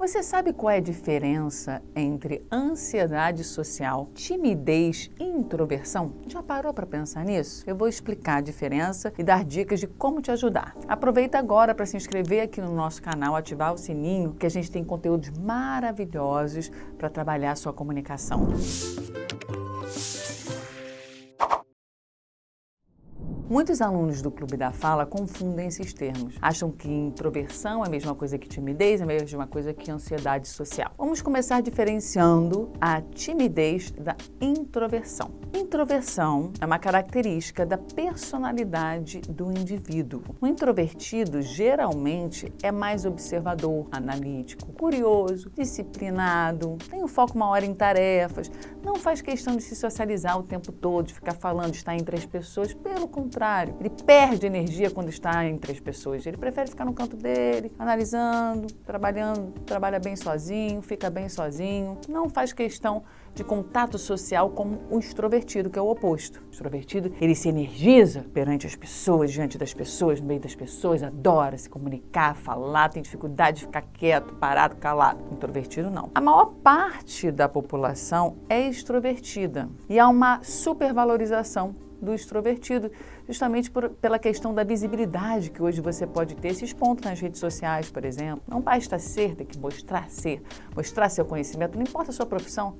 Você sabe qual é a diferença entre ansiedade social, timidez e introversão? Já parou para pensar nisso? Eu vou explicar a diferença e dar dicas de como te ajudar. Aproveita agora para se inscrever aqui no nosso canal, ativar o sininho, que a gente tem conteúdos maravilhosos para trabalhar a sua comunicação. Muitos alunos do Clube da Fala confundem esses termos. Acham que introversão é a mesma coisa que timidez, é a mesma coisa que ansiedade social. Vamos começar diferenciando a timidez da introversão. Introversão é uma característica da personalidade do indivíduo. O introvertido geralmente é mais observador, analítico, curioso, disciplinado, tem um foco maior em tarefas, não faz questão de se socializar o tempo todo, de ficar falando, de estar entre as pessoas. Pelo contrário, ele perde energia quando está entre as pessoas. Ele prefere ficar no canto dele, analisando, trabalhando, trabalha bem sozinho, fica bem sozinho. Não faz questão de contato social como o extrovertido, que é o oposto. O extrovertido, ele se energiza perante as pessoas, diante das pessoas, no meio das pessoas, adora se comunicar, falar, tem dificuldade de ficar quieto, parado, calado. O introvertido, não. A maior parte da população é extrovertida e há uma supervalorização do extrovertido, justamente pela questão da visibilidade que hoje você pode ter, se expondo nas redes sociais, por exemplo. Não basta ser, tem que mostrar seu conhecimento, não importa a sua profissão,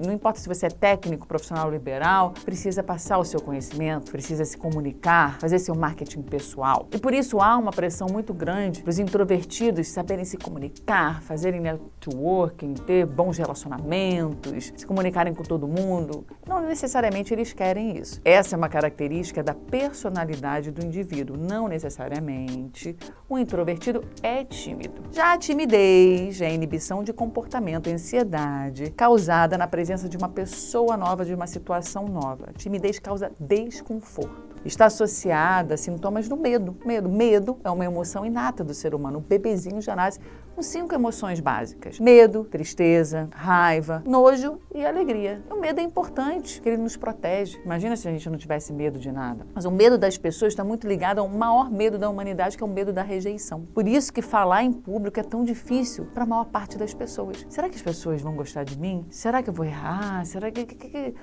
não importa se você é técnico, profissional liberal, precisa passar o seu conhecimento, precisa se comunicar, fazer seu marketing pessoal. E por isso há uma pressão muito grande para os introvertidos saberem se comunicar, fazerem networking, ter bons relacionamentos, se comunicarem com todo mundo. Não necessariamente eles querem isso. Essa é uma característica da personalidade do indivíduo. Não necessariamente o introvertido é tímido. Já a timidez é a inibição de comportamento, ansiedade, causada na presença de uma pessoa nova, de uma situação nova. A timidez causa desconforto. Está associada a sintomas do medo. Medo é uma emoção inata do ser humano. O bebezinho já nasce com 5 emoções básicas: medo, tristeza, raiva, nojo e alegria. O medo é importante, porque ele nos protege. Imagina se a gente não tivesse medo de nada. Mas o medo das pessoas está muito ligado ao maior medo da humanidade, que é o medo da rejeição. Por isso que falar em público é tão difícil para a maior parte das pessoas. Será que as pessoas vão gostar de mim? Será que eu vou errar? Será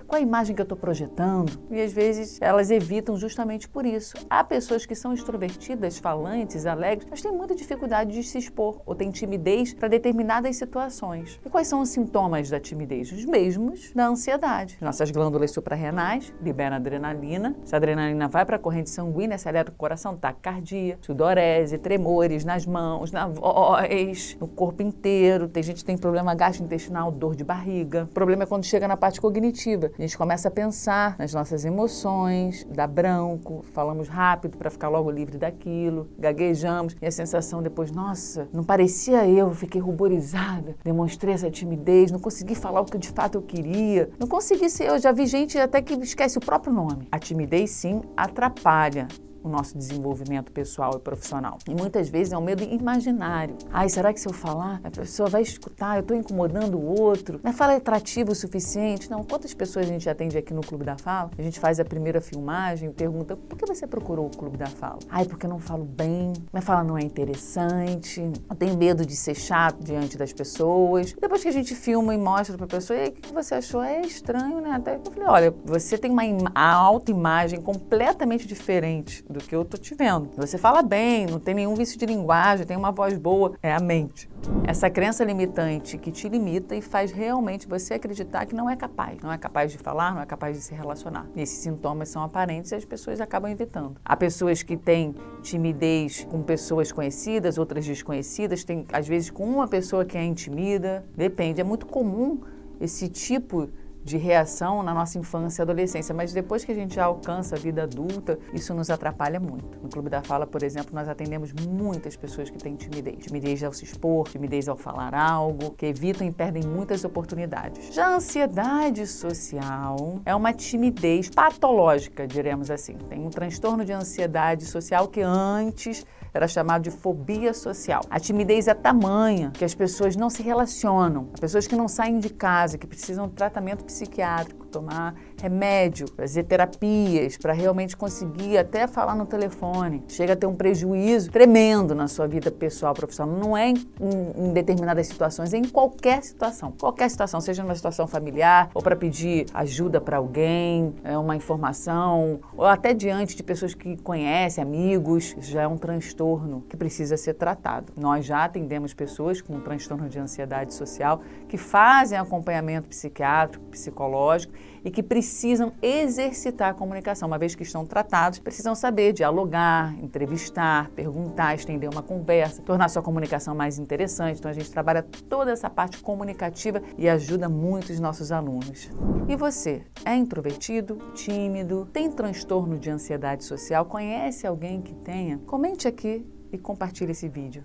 qual a imagem que eu estou projetando? E às vezes elas evitam justamente por isso. Há pessoas que são extrovertidas, falantes, alegres, mas têm muita dificuldade de se expor ou têm timidez para determinadas situações. E quais são os sintomas da timidez? Os mesmos da ansiedade. Nossas glândulas suprarrenais liberam adrenalina. Essa adrenalina vai para a corrente sanguínea, acelera o coração, taquicardia, sudorese, tremores nas mãos, na voz, no corpo inteiro. Tem gente que tem problema gastrointestinal, dor de barriga. O problema é quando chega na parte cognitiva. A gente começa a pensar nas nossas emoções, dá branco, falamos rápido para ficar logo livre daquilo, gaguejamos e a sensação depois, nossa, não parecia eu, fiquei ruborizada, demonstrei essa timidez, não consegui falar o que de fato eu queria, não consegui ser eu, já vi gente até que esquece o próprio nome. A timidez, sim, atrapalha o nosso desenvolvimento pessoal e profissional. E muitas vezes é um medo imaginário. Ai, será que se eu falar, a pessoa vai escutar, eu estou incomodando o outro? Minha fala é atrativa o suficiente? Não, quantas pessoas a gente atende aqui no Clube da Fala? A gente faz a primeira filmagem e pergunta, por que você procurou o Clube da Fala? Ai, porque eu não falo bem, minha fala não é interessante, eu tenho medo de ser chato diante das pessoas. Depois que a gente filma e mostra para a pessoa, e aí, o que você achou? É estranho, né? Até eu falei, olha, você tem uma autoimagem completamente diferente do que eu tô te vendo. Você fala bem, não tem nenhum vício de linguagem, tem uma voz boa, é a mente. Essa crença limitante que te limita e faz realmente você acreditar que não é capaz de falar, não é capaz de se relacionar. E esses sintomas são aparentes e as pessoas acabam evitando. Há pessoas que têm timidez com pessoas conhecidas, outras desconhecidas, tem às vezes com uma pessoa que é intimida, depende, é muito comum esse tipo de reação na nossa infância e adolescência, mas depois que a gente já alcança a vida adulta, isso nos atrapalha muito. No Clube da Fala, por exemplo, nós atendemos muitas pessoas que têm timidez. Timidez ao se expor, timidez ao falar algo, que evitam e perdem muitas oportunidades. Já a ansiedade social é uma timidez patológica, diremos assim. Tem um transtorno de ansiedade social que antes era chamado de fobia social. A timidez é tamanha que as pessoas não se relacionam. As pessoas que não saem de casa, que precisam de tratamento psiquiátrico, tomar remédio, fazer terapias para realmente conseguir até falar no telefone. Chega a ter um prejuízo tremendo na sua vida pessoal, profissional. Não é em determinadas situações, é em qualquer situação. Qualquer situação, seja numa situação familiar ou para pedir ajuda para alguém, uma informação, ou até diante de pessoas que conhecem, amigos. Isso já é um transtorno que precisa ser tratado. Nós já atendemos pessoas com um transtorno de ansiedade social que fazem acompanhamento psiquiátrico, psicológico e que precisam exercitar a comunicação. Uma vez que estão tratados, precisam saber dialogar, entrevistar, perguntar, estender uma conversa, tornar sua comunicação mais interessante. Então a gente trabalha toda essa parte comunicativa e ajuda muito os nossos alunos. E você, é introvertido, tímido, tem transtorno de ansiedade social? Conhece alguém que tenha? Comente aqui e compartilhe esse vídeo.